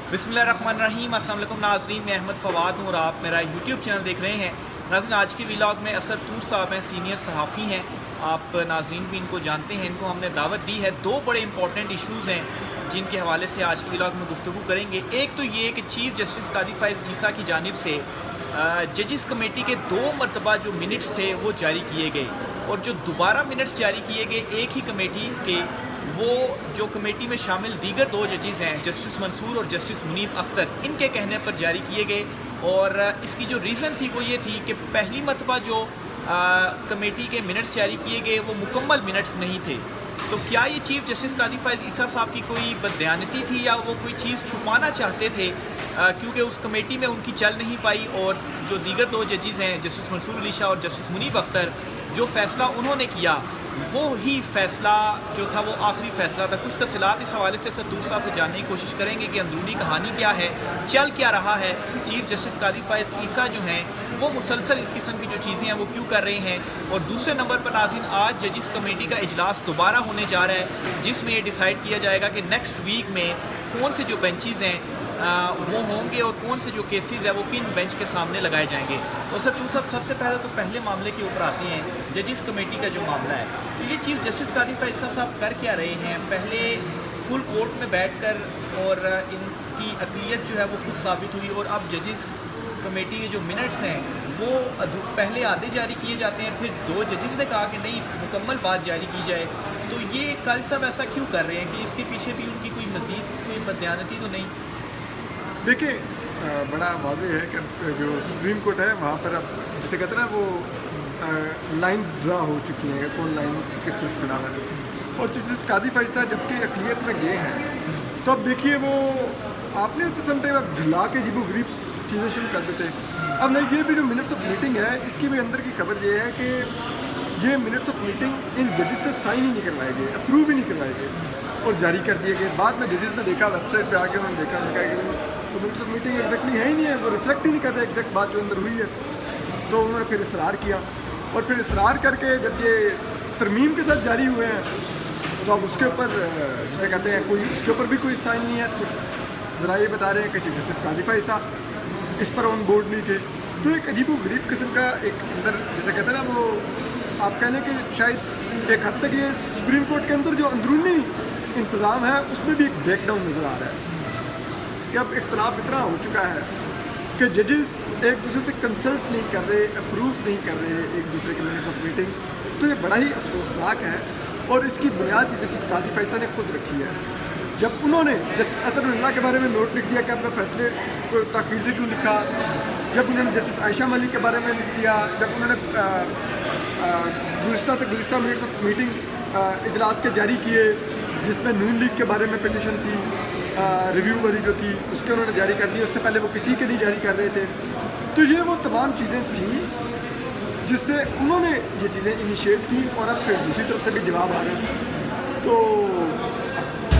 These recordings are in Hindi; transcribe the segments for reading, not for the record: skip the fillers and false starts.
बिस्मिल्लाहिर्रहमानिर्रहीम। अस्सलाम वालेकुम नाज़रीन, मैं अहमद फ़वाद हूँ और आप मेरा यूट्यूब चैनल देख रहे हैं। नाज़रीन, आज के व्लॉग में असद तूर साहब हैं, सीनियर सहाफ़ी हैं। आप नाज़रीन भी इनको जानते हैं। इनको हमने दावत दी है। दो बड़े इंपॉर्टेंट इशूज़ हैं जिनके हवाले से आज के व्लॉग में गुफ्तगू करेंगे। एक तो ये कि चीफ़ जस्टिस कादी फ़ाइज़ ईसा की जानिब से जजिस कमेटी के 2 मरतबा जो मिनट्स थे वो जारी किए गए, और जो दोबारा मिनट्स जारी किए गए एक ही कमेटी के, वो जो कमेटी में शामिल दीगर 2 जजेस हैं, जस्टिस मंसूर और जस्टिस मुनीब अख्तर, इनके कहने पर जारी किए गए। और इसकी जो रीज़न थी वो ये थी कि पहली मरतबा जो कमेटी के मिनट्स जारी किए गए वो मुकम्मल मिनट्स नहीं थे। तो क्या ये चीफ़ जस्टिस कादी फ़ाइज़ ईसा साहब की कोई बददयानती थी या वो कोई चीज़ छुपाना चाहते थे, क्योंकि उस कमेटी में उनकी चल नहीं पाई। और जो दीगर 2 जजेस हैं, जस्टिस मंसूर अली शाह और जस्टिस मुनीब अख्तर, जो फ़ैसला उन्होंने किया वो ही फ़ैसला जो था वो आखिरी फ़ैसला था। कुछ तफ़सीलात इस हवाले से असद तूर साहब से जानने की कोशिश करेंगे कि अंदरूनी कहानी क्या है, चल क्या रहा है। चीफ़ जस्टिस कादी फ़ाइज़ ईसा जो हैं वो मुसलसल इस किस्म की जो चीज़ें हैं वो क्यों कर रहे हैं। और दूसरे नंबर पर नाज़रीन, आज जजिस कमेटी का इजलास दोबारा होने जा रहा है, जिसमें ये डिसाइड किया जाएगा कि नेक्स्ट वीक में कौन से जो बेंचेज़ हैं वो होंगे और कौन से जो केसेस है वो किन बेंच के सामने लगाए जाएंगे। तो सर तू सबसे पहले तो पहले मामले के ऊपर आते हैं, जजिस कमेटी का जो मामला है। तो ये चीफ़ जस्टिस कादी फ़ाइज़ ईसा साहब कर क्या रहे हैं? पहले फुल कोर्ट में बैठकर और इनकी अक़लियत जो है वो खुद साबित हुई, और अब जजिस कमेटी के जो मिनट्स हैं वो पहले आधे जारी किए जाते हैं, फिर 2 जजिस ने कहा कि नहीं मुकम्मल बात जारी की जाए। तो ये कल सब ऐसा क्यों कर रहे हैं कि इसके पीछे भी उनकी कोई मज़ीद कोई बदयानती तो नहीं? देखिए, बड़ा वाज़ेह है कि जो सुप्रीम कोर्ट है वहाँ पर अब जिसे कहते हैं ना वो लाइंस ड्रा हो चुकी हैं, कौन लाइन किस तरफ खड़ा है। और जस्टिस कादी फ़ाइज़ साहब जबकि अक़लियत में गए हैं, तो अब देखिए वो आपने तो समटाइम अब झुला के जीबो गरीब चीज़ें शुरू कर देते। अब लाइक ये भी जो मिनट्स ऑफ मीटिंग है, इसकी भी अंदर की खबर ये है कि ये मिनट्स ऑफ मीटिंग इन जजेस से साइन ही नहीं करवाए गए, अप्रूव ही नहीं करवाए गए और जारी कर दिए गए। बाद में जजेस ने देखा, वेबसाइट पे आके उन्होंने देखा कि तो मिनट्स ऑफ मीटिंग एग्जैक्टली है ही नहीं है, वो रिफ्लेक्ट ही नहीं कर रहे एग्जैक्ट बात जो अंदर हुई है। तो उन्होंने फिर इसरार किया, और फिर इसरार करके जब ये तरमीम के साथ जारी हुए हैं तो अब उसके ऊपर जिसे कहते हैं कोई उसके ऊपर भी कोई साइन नहीं है। तो ज़रा ये बता रहे हैं कि चीफ जस्टिस कादी फ़ाइज़ साहब इस पर ऑन बोर्ड नहीं थे। तो एक अजीब व गरीब किस्म का एक अंदर जिसे कहते हैं ना वो आप कह लें कि शायद एक हद तक ये सुप्रीम कोर्ट के अंदर जो अंदरूनी इंतज़ाम है उसमें भी एक ब्रेकडाउन नज़र आ रहा है कि अब इख्तलाफ इतना हो चुका है कि जजेस एक दूसरे से कंसल्ट नहीं कर रहे, अप्रूव नहीं कर रहे एक दूसरे के मिनट्स ऑफ मीटिंग। तो ये बड़ा ही अफसोसनाक है, और इसकी बुनियाद जस्टिस कादी फ़ाइज़ साहब ने खुद रखी है। जब उन्होंने जस्टिस अतरुल्लाह के बारे में नोट लिख दिया कि अपने फैसले को ताख़ीर से क्यों लिखा, जब उन्होंने जस्टिस आयशा मलिक के बारे में लिख दिया, जब उन्होंने गुज़िश्ता मिनट्स ऑफ मीटिंग इजलास के जारी किए जिसमें नून लीग के बारे में पिटीशन थी, रिव्यू वाली जो थी उसके उन्होंने जारी कर दी, उससे पहले वो किसी के नहीं जारी कर रहे थे। तो ये वो तमाम चीज़ें थी जिससे उन्होंने ये चीज़ें इनिशिएट की, और अब फिर दूसरी तरफ से भी जवाब आ रहे हैं। तो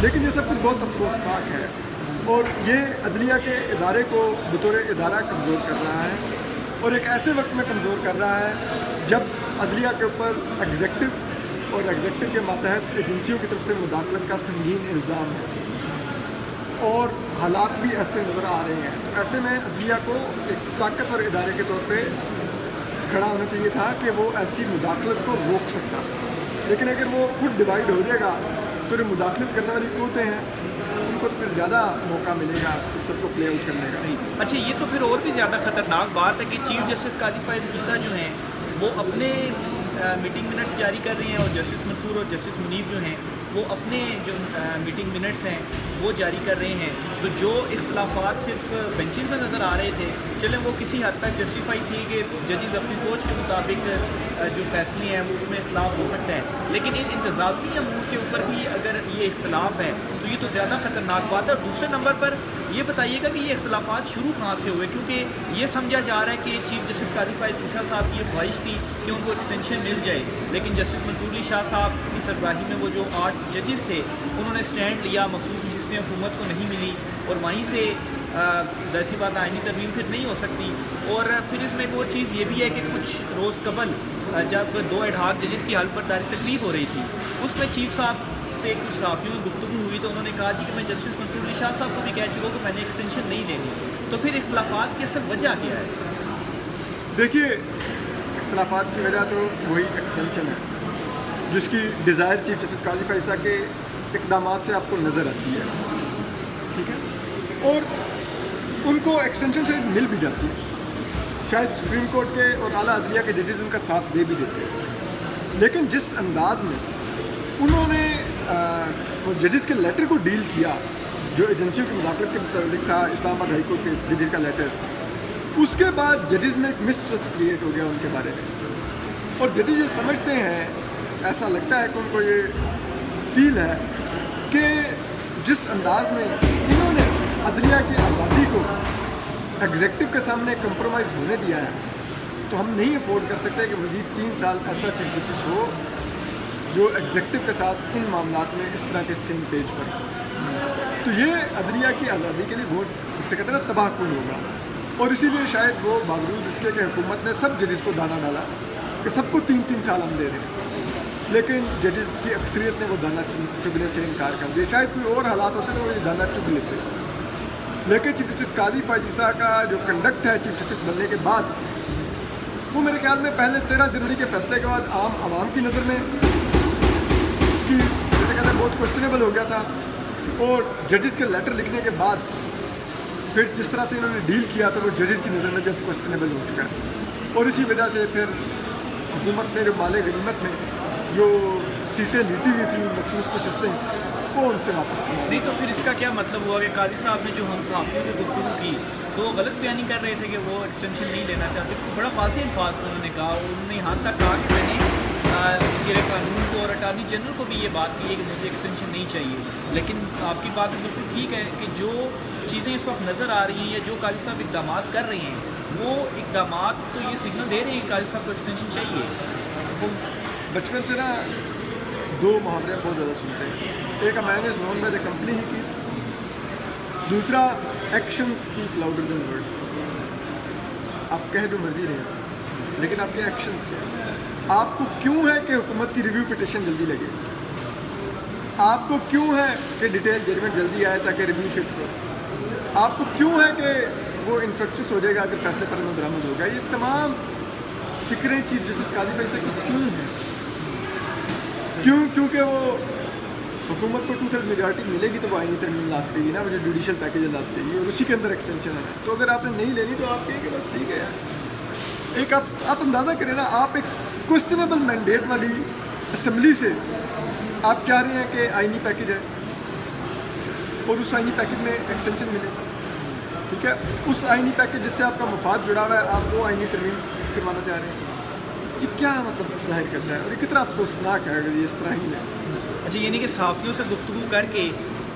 लेकिन ये सब कुछ बहुत अफसोसनाक है, और ये अदलिया के इदारे को बतौर इदारा कमज़ोर कर रहा है, और एक ऐसे वक्त में कमज़ोर कर रहा है जब अदलिया के ऊपर एग्जेक्टिव और एग्जेक्टिव के मातहत एजेंसियों की तरफ से मुदाखलत का संगीन इल्ज़ाम है, और हालात भी ऐसे नज़र आ रहे हैं। तो ऐसे में अदलिया को एक ताकतवर इदारे के तौर पे खड़ा होना चाहिए था कि वो ऐसी मुदाखलत को रोक सकता। लेकिन अगर वो खुद डिवाइड हो जाएगा तो जो मुदाखलत करने वाली क़ुव्वतें हैं उनको तो फिर ज़्यादा मौका मिलेगा इस सब को प्ले आउट करने का। सही। अच्छा, ये तो फिर और भी ज़्यादा ख़तरनाक बात है कि चीफ़ जस्टिस कादी फ़ाइज़ ईसा जो हैं वो अपने मीटिंग मिनट्स जारी कर रहे हैं, और जस्टिस मंसूर और जस्टिस मुनीब जो हैं वो अपने जो मीटिंग मिनट्स हैं वो जारी कर रहे हैं। तो जो इख्तलाफात सिर्फ बेंचेस में नज़र आ रहे थे, चलें वो किसी हद तक जस्टिफाई थी कि जजेस अपनी सोच के मुताबिक जो फैसले हैं वो उसमें इख्तलाफ हो सकता है, लेकिन इन इंतज़ामी अमूर के ऊपर भी अगर ये इख्तलाफ है तो ये तो ज़्यादा ख़तरनाक बात है। और दूसरे नंबर पर ये बताइएगा कि ये इख्तलाफात शुरू कहाँ से हुए, क्योंकि ये समझा जा रहा है कि चीफ़ जस्टिस कादी फ़ाइज़ ईसा साहब की ये ख्वाहिश थी कि उनको एक्सटेंशन मिल जाए, लेकिन जस्टिस मंसूर अली शाह साहब की सरबराही में वो जो 8 जजेस थे उन्होंने स्टैंड लिया, मखसूस नशिस्तें हुकूमत को नहीं मिली, और वहीं से ज़ाहिर बात आइनी तरमीम फिर नहीं हो सकती। और फिर इसमें एक और चीज़ ये भी है कि कुछ रोज़ कबल जब 2 एडहॉक जजेस की हल्फ बर्दारी तकरीब हो रही थी, उसमें चीफ साहब से कुछ सहाफ़ियों में गुफ्तगू हुई तो उन्होंने कहा जी कि मैं जस्टिस मंसूर अली शाह साहब को भी कह चुका हूँ कि मैंने एक्सटेंशन नहीं लेनी, तो फिर इख्तलाफात की असल वजह क्या है? देखिए, इख्तलाफात की वजह तो वही एक्सटेंशन है जिसकी डिज़ायर चीफ जस्टिस काजी फैसला के इकदाम से आपको नज़र आती है, ठीक है, और उनको एक्सटेंशन से मिल भी जाती है। शायद सुप्रीम कोर्ट के और आला अदलिया के जजेस उनका साथ दे भी देते हैं, लेकिन जिस अंदाज में उन्होंने वो जजेस के लेटर को डील किया, जो एजेंसियों की मुदाखलत के मुताबिक था, इस्लामाबाद हाई कोर्ट के जजेस का लेटर, उसके बाद जजेस में एक मिसट्रस्ट क्रिएट हो गया उनके बारे में। और जजेस ये समझते हैं, ऐसा लगता है कि उनको ये फील है कि जिस अंदाज में इन्होंने अदलिया की आज़ादी को एग्जेक्टिव के सामने कंप्रोमाइज़ होने दिया है, तो हम नहीं अफोर्ड कर सकते कि मज़ीद 3 साल ऐसा चीफ जस्टिस हो जो एग्जेक्टिव के साथ इन मामलात में इस तरह के सेम पेज पर। तो ये अदलिया की आज़ादी के लिए बहुत, उससे कहते हैं ना, तबाहकुन होगा। और इसीलिए शायद वो बावजूद इसके कि हुकूमत ने सब जजेस को दाना डाला कि सबको 3-3 साल हम दे रहे हैं, लेकिन जजेस की अक्सरियत ने वो दाना चुगने से इनकार कर दिया। शायद कोई और हालात होते तो वो ये दाना चुग लेते, लेकिन चीफ जस्टिस काजी फायजीसा का जो कंडक्ट है चीफ जस्टिस बनने के बाद, वो मेरे ख्याल में पहले 13 जनवरी के फैसले के बाद आम आवाम की नज़र में उसकी जैसे कहते हैं बहुत क्वेश्चनेबल हो गया था, और जजेस के लेटर लिखने के बाद फिर जिस तरह से इन्होंने डील किया तो वो जजेस की नज़र में भी अब क्वेश्चनेबल हो चुका है। और इसी वजह से फिर हुकूमत ने जो माले गनीमत में जो सीटें लीती हुई थी, मखसूस नशस्तें, वो उनसे वापस किया। नहीं तो फिर इसका क्या मतलब हुआ कि काजी साहब ने जो हम सहाफ़ियों की गुफ्तगू की तो वो गलत बयानी कर रहे थे कि वो एक्सटेंशन नहीं लेना चाहते। बड़ा वाज़ेह अल्फाज में उन्होंने कहा, और उन्होंने यहाँ तक कहा कि मैंने वज़ीर कानून को और अटार्नी जनरल को भी ये बात की है कि मुझे एक्सटेंशन नहीं चाहिए। लेकिन आपकी बात बिल्कुल ठीक है कि जो चीज़ें इस वक्त नज़र आ रही हैं या जो काजी साहब इक़दाम कर रहे हैं, वो इक़दाम तो ये सिग्नल दे रहे हैं कि काजी साहब को एक्सटेंशन चाहिए। वो बचपन से ना 2 मुहावरे बहुत ज़्यादा सुनते हैं, एक man is known by the company he की, दूसरा action speak louder than words. आप कह जो मर्जी रहे, लेकिन आपके एक्शन क्या है? आपको क्यों है कि हुकूमत की रिव्यू पिटिशन जल्दी लगे? आपको क्यों है कि डिटेल जजमेंट जल्दी आए ताकि रिव्यू फिक्स हो? आपको क्यों है कि वो इन्फेक्शस हो जाएगा अगर फैसले पर बरामद होगा? ये तमाम फिक्रें चीफ जस्टिस काजी फैसले की क्यों हैं? क्योंकि वो हुकूमत को 2/3 मेजॉरिटी मिलेगी तो वो आईनी तरमीम ला सकेगी ना, वो जो जुडिशल पैकेज ला सकेगी, और उसी के अंदर एक्सटेंशन है। तो अगर आपने नहीं लेनी तो आप कहेंगे बस ठीक है यार। एक आप अंदाज़ा करें ना, आप एक क्वेश्चनेबल मैंडेट वाली असम्बली से आप चाह रहे हैं कि आईनी पैकेज है और उस आईनी पैकेज में एक्सटेंशन मिले, ठीक है, उस आईनी पैकेज जिससे आपका मफाद जुड़ा हुआ है, आप वो आईनी तरमीम करवाना चाह रहे हैं। ये क्या मतलब जाहिर करता है, और ये कितना अफसोसनाक है अगर ये इस तरह ही है। अच्छा, यानी कि सहाफ़ियों से गुफ्तगू करके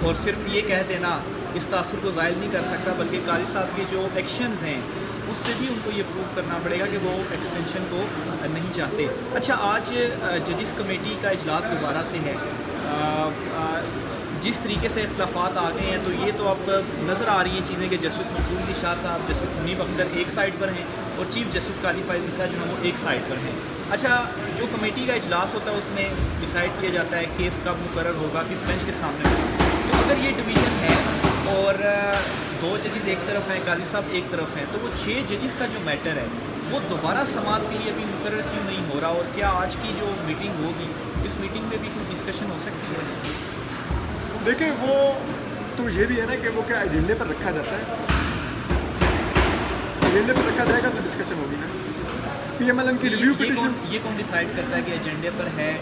और सिर्फ ये कह देना इस तासुर को ज़ायल नहीं कर सकता, बल्कि काजी साहब के जो एक्शंस हैं उससे भी उनको ये प्रूव करना पड़ेगा कि वो एक्सटेंशन को नहीं चाहते। अच्छा, आज जजिस कमेटी का इजलास दोबारा से है, जिस तरीके से इख्तलाफात आ गए हैं तो ये तो अब नज़र आ रही हैं चीज़ें कि जस्टिस मंसूर अली शाह साहब, जस्टिस मुनीब अख्तर एक साइड पर हैं और चीफ जस्टिस काजी फायजीसा जो है वो एक साइड पर हैं। अच्छा, जो कमेटी का इजलास होता है उसमें डिसाइड किया जाता है केस कब मुकर्रर होगा, किस बेंच के सामने होगा। तो अगर ये डिवीज़न है और 2 जजेस एक तरफ हैं, काजी साहब एक तरफ हैं, तो वो 6 जजेस का जो मैटर है वो दोबारा समाअत के लिए अभी मुकर्रर क्यों नहीं हो रहा, और क्या आज की जो मीटिंग होगी इस मीटिंग में भी कोई डिस्कशन हो सकती है? देखिए, वो तो ये भी है ना कि वो क्या एजेंडे पर रखा जाता है, एजेंडे पर रखा जाएगा तो डिस्कशन होगी ना। पीएमएलएन की रिव्यू पिटिशन ये कौन डिसाइड करता है कि एजेंडे पर है?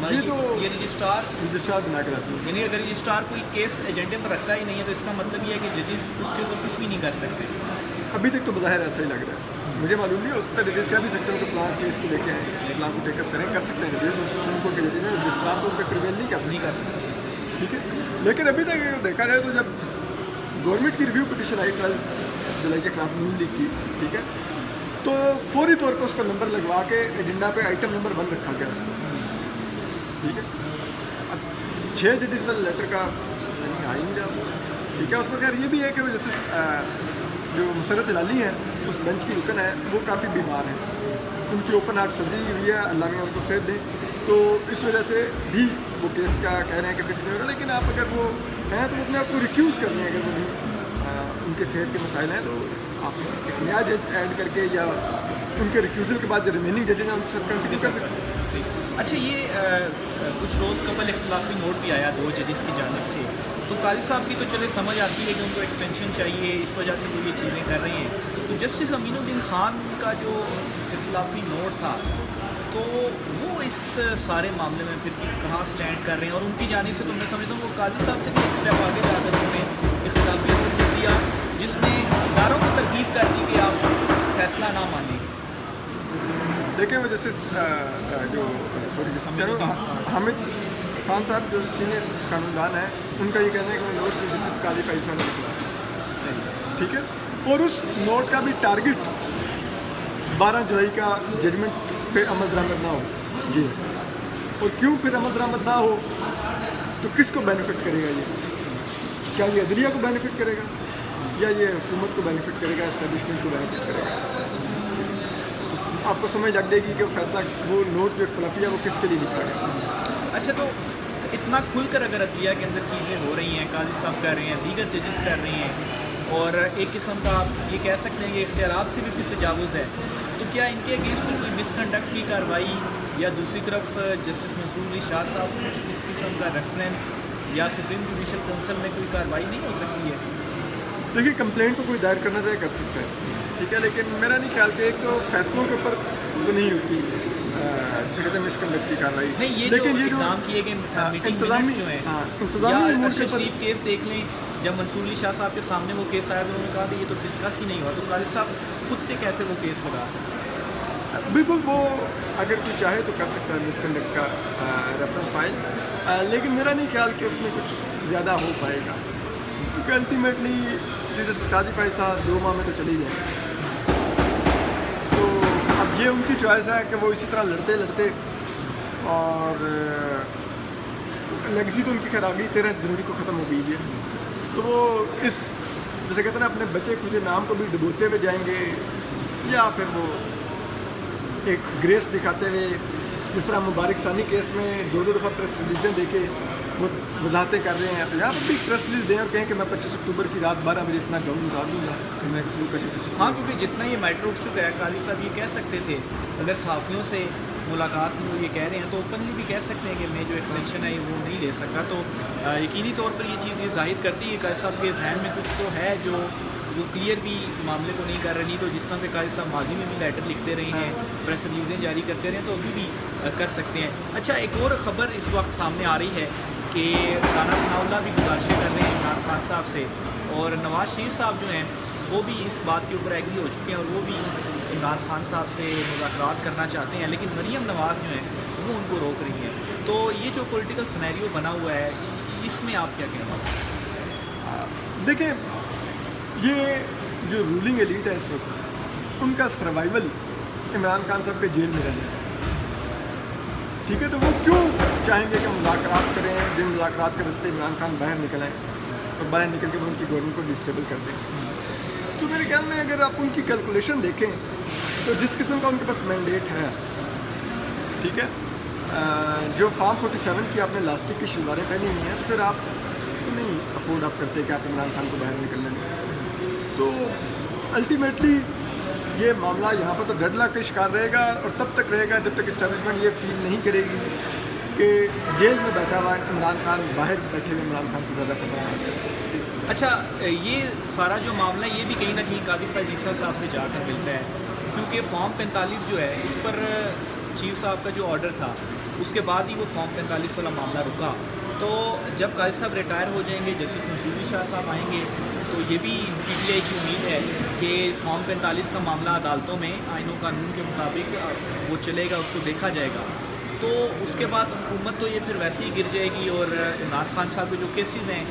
ये रजिस्ट्रार बना के रखती है। यानी अगर रजिस्ट्रार कोई केस एजेंडे पर रखता ही नहीं है तो इसका मतलब ये है कि जजेस उसके ऊपर कुछ भी नहीं कर सकते। अभी तक तो बज़ाहिर ऐसा ही लग रहा है, मुझे मालूम नहीं, हो सकता है जजेस कह भी सकते हो कि फ़लाँ केस को लेके आए, फ़लाँ को टेकअप करें, कर सकते हैं जजेस, तो सुप्रीम कोर्ट के जजेस हैं, रजिस्ट्रार तो उन पर प्रिवेल नहीं कर सकते, ठीक है। लेकिन अभी तक अगर देखा जाए तो जब गवर्नमेंट की रिव्यू पिटिशन आई 12 जुलाई के खिलाफ नून लीग की, ठीक है, तो फौरी तौर पर उसका नंबर लगवा के एजेंडा पे आइटम नंबर 1 रखा गया उसको, ठीक है। अब 6 जजेस वाले लेटर का आ ही नहीं रहा, ठीक है। उसमें खैर ये भी है कि जैसे जो मुसरत हिलाली हैं, उस बेंच की रुकन है, वो काफ़ी बीमार हैं, उनकी ओपन हार्ट सर्जरी हुई है, अल्लाह में उनको सेहत दें, तो इस वजह से भी वो केस का कह रहे हैं कि फिक्स नहीं हो रहा, लेकिन आप अगर वो हैं तो वो अपने आप को रिक्यूज़ कर रहे हैं, अगर वो नहीं उनके सेहत के मसाइल हैं तो आप एक नया जज ऐड करके या उनके रिक्यूज़ल के बाद जो रिमेनिंग जजेज हैं उनके साथ कंटिन्यू कर सकते हैं। अच्छा, ये कुछ रोज़ कबल इख्तलाफी नोट भी आया 2 जजेस की जानिब से, तो काजी साहब की तो चले समझ आती है कि उनको एक्सटेंशन चाहिए, इस वजह से वो ये चीज़ें कर रहे हैं। तो जस्टिस अमीनुद्दीन खान का जो इख्तलाफी नोट था, तो वो इस सारे मामले में फिर कहाँ स्टैंड कर रहे हैं, और उनकी जानिब से तो मैं समझता हूँ वो काजी साहब से एक स्टेप आगे जाकर उन्होंने इख्तलाफी नोट दे दिया जिसमें इदारों को तरकीब कर दी कि आप फैसला ना मानें। देखिए वो जस्टिस जो हामिद खान साहब जो सीनियर कानूनदान हैं, उनका ये कहना है कि वो नोट जस्टिस काजी फैसला ने निकला, ठीक है, और उस नोट का भी टारगेट 12 जुलाई का जजमेंट पे अमल दरामद ना हो ये, और क्यों फिर अमल दरामद ना हो तो किसको बेनिफिट करेगा ये? क्या ये अदलिया को बेनिफिट करेगा या ये हुकूमत को बेनिफिट करेगा, एस्टेब्लिशमेंट को बेनिफिट करेगा? आपको समझ लग जाएगी कि वो फैसला, वो नोट जो इख्तलाफी है वो किसके लिए लिखा गया। अच्छा, तो इतना खुलकर अगर अदलिया के अंदर चीज़ें हो रही हैं, काजी साहब कर रहे हैं, दीगर जजेस कर रहे हैं, और एक किस्म का आप ये कह सकते हैं कि इख्तियारात से भी फिर तजावुज़ है, तो क्या इनके अगेंस्ट कोई मिसकंडक्ट की कार्रवाई, या दूसरी तरफ जस्टिस मंसूर अली शाह साहब कुछ इस किस्म का रेफरेंस या सुप्रीम जुडिशल काउंसिल में कोई कार्रवाई नहीं हो सकती है? देखिए कंप्लेंट तो कोई दायर करना चाहिए, कर सकता है, ठीक है, लेकिन मेरा नहीं ख्याल कि एक तो फैसलों के ऊपर तो नहीं होती जिसे कहते हैं मिसकंडक्ट की कार्रवाई, नहीं, ये लेकिन जो ये जो नाम किए गए मीटिंग इंतजामी जो हैं, इंतजामी या अमूर के अरशद ऊपर, शरीफ केस देख लें, जब मंसूर अली शाह साहब के सामने वो केस आया तो उन्होंने कहा कि ये तो डिस्कस ही नहीं हुआ, तो काजी साहब खुद से कैसे वो केस लगा सकते हैं? बिल्कुल वो अगर कोई चाहे तो कर सकता है मिसकंडक्ट का रेफरेंस फाइल, लेकिन मेरा नहीं ख्याल कि उसमें कुछ ज़्यादा हो पाएगा, क्योंकि अल्टीमेटली जैसे काजी फाइल साहब 2 माह में तो चली जाए, तो अब ये उनकी चॉइस है कि वो इसी तरह लड़ते लड़ते, और लेगेसी तो उनकी खैर आ गई, 13 जनवरी को ख़त्म हो गई है, तो वो इस जैसे कहते हैं ना अपने बच्चे खुदे नाम को भी डुबोते हुए जाएंगे, या फिर वो एक ग्रेस दिखाते हुए, जिस तरह मुबारक सानी केस में 2-2 दफ़ा प्रेस रिलीजें देके वो वजाहतें कर रहे हैं, तो यहाँ पर भी प्रेस रिलीज दें और कहें कि मैं 25 अक्टूबर की रात 12 बजे इतना गाउन उतार दूँगा कि मैं हाँ, क्योंकि जितना ये मैटर उठ चुका है, काजी साहब ये कह सकते थे अगर सहाफ़ियों से मुलाकात में वो ये कह रहे हैं तो ओपनली भी कह सकते हैं कि मैं जो एक्सटेंशन है वो नहीं ले सकता, तो यकीनी तौर पर ये चीज़ ये जाहिर करती है कि काजी साहब के जहन में कुछ तो है जो क्लियर भी मामले को नहीं कर रहे, नहीं तो जिस तरह से काजी साहब माजी में भी लेटर लिखते रहे हैं, प्रेस रिलीजें जारी करते रहे, तो अभी भी कर सकते हैं। अच्छा, एक और ख़बर इस वक्त सामने आ रही है कि राना सनाउल्लाह भी गुजारिशें कर रहे हैं इमरान खान साहब से, और नवाज़ शरीफ साहब जो हैं वो भी इस बात के ऊपर एग्री हो चुके हैं, और वो भी इमरान खान साहब से मुज़ाकरात करना चाहते हैं, लेकिन मरीम नवाज़ जो हैं वो उनको रोक रही हैं। तो ये जो पॉलिटिकल सिनेरियो बना हुआ है, इसमें आप क्या कहना चाहते? देखिए, ये जो रूलिंग एलीट है इस वक्त, उनका सर्वाइवल इमरान खान साहब के जेल में रहना है, ठीक है, तो वो क्यों चाहेंगे कि मुज़ाकरात करें, जिन मुज़ाकरात के रास्ते इमरान खान बाहर निकल आएँ और बाहर निकल के वो उनकी गवर्नमेंट को डिस्टेबल कर दें? तो मेरे ख्याल में अगर आप उनकी कैलकुलेशन देखें तो जिस किस्म का उनके पास मैंडेट है, ठीक है, जो फार्म 47 की आपने लास्टिक की शलवारें पहनी हुई हैं, तो फिर आप तो नहीं अफोर्ड आप करते कि आप इमरान खान को बाहर निकलने दें, तो अल्टीमेटली ये मामला यहाँ पर तो डेडलॉक का शिकार रहेगा, और तब तक रहेगा जब तक इस्टेब्लिशमेंट ये फील नहीं करेगी कि जेल में बैठा हुआ इमरान खान बाहर बैठे हुए इमरान खान से ज़्यादा खतरा है। अच्छा, ये सारा जो मामला ये भी कहीं ना कहीं काजी फैज़ ईसा साहब से जाकर मिलता है, क्योंकि फॉर्म 45 जो है इस पर चीफ साहब का जो ऑर्डर था उसके बाद ही वो फॉर्म 45 वाला मामला रुका, तो जब काजी साहब रिटायर हो जाएंगे, जस्टिस मंसूर अली शाह साहब आएंगे, तो ये भी पीटीआई की उम्मीद है कि फॉर्म 45 का मामला अदालतों में आईन और कानून के मुताबिक वो चलेगा, उसको देखा जाएगा, तो उसके बाद हुकूमत तो ये फिर वैसे ही गिर जाएगी, और इमरान खान साहब के जो केसेस हैं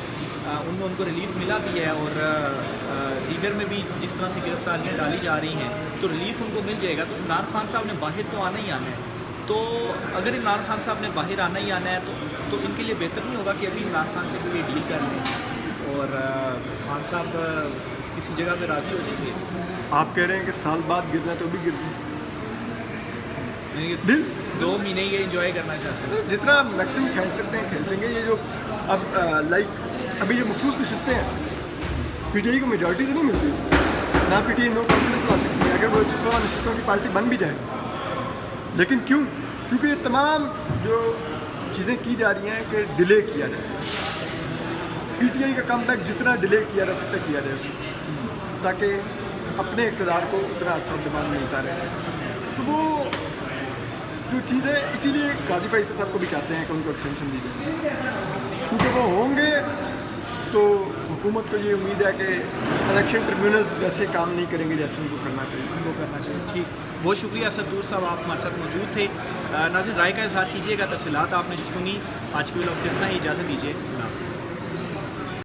उनमें उनको रिलीफ मिला भी है, और दीगर में भी जिस तरह से गिरफ्तारियाँ डाली जा रही हैं तो रिलीफ उनको मिल जाएगा, तो इमरान खान साहब ने बाहर तो आना ही आना है, तो अगर इमरान खान साहब ने बाहर आना ही आना है तो इनके लिए बेहतर नहीं होगा कि अभी इमरान खान से कोई डील कर लें और खान साहब किसी जगह पे राज़ी हो जाएंगे? आप कह रहे हैं कि साल बाद गिरना तो भी गिरना, 2 महीने ये इंजॉय करना चाहते हैं। जितना मैक्सिमम खेल सकते हैं खेल सकेंगे। ये जो अब लाइक अभी जो मखसूस नशस्तें हैं, पीटीआई को मेजॉरिटी तो नहीं मिलती इससे, ना पीटीआई नो कॉन्फिडेंस ला सकती है अगर वो 116 नशस्तों की पार्टी बन भी जाए। लेकिन क्यों? क्योंकि ये तमाम जो चीज़ें की जा रही हैं कि डिले किया जाए, पीटीआई का कमबैक जितना डिले किया जा सकता है किया जाए उसको, ताकि अपने इक़्तिदार को उतना अर्सा दबाव मिलता रहे। तो वो जो चीज़ है, इसीलिए गाजी फैसल साहब को भी चाहते हैं कि उनको एक्सटेंशन दी जाए, क्योंकि वो होंगे तो हुकूमत को ये उम्मीद है कि इलेक्शन ट्रिब्यूनल्स वैसे काम नहीं करेंगे जैसे उनको करना चाहिए। ठीक, बहुत शुक्रिया असदूर साहब, आप हमारे साथ मौजूद थे। नाज़रीन, राय का इजहार कीजिएगा, तफसीलात आपने सुनी। आज के व्लॉग से इतना ही, इजाज़त दीजिए, अल्लाह हाफ़िज़।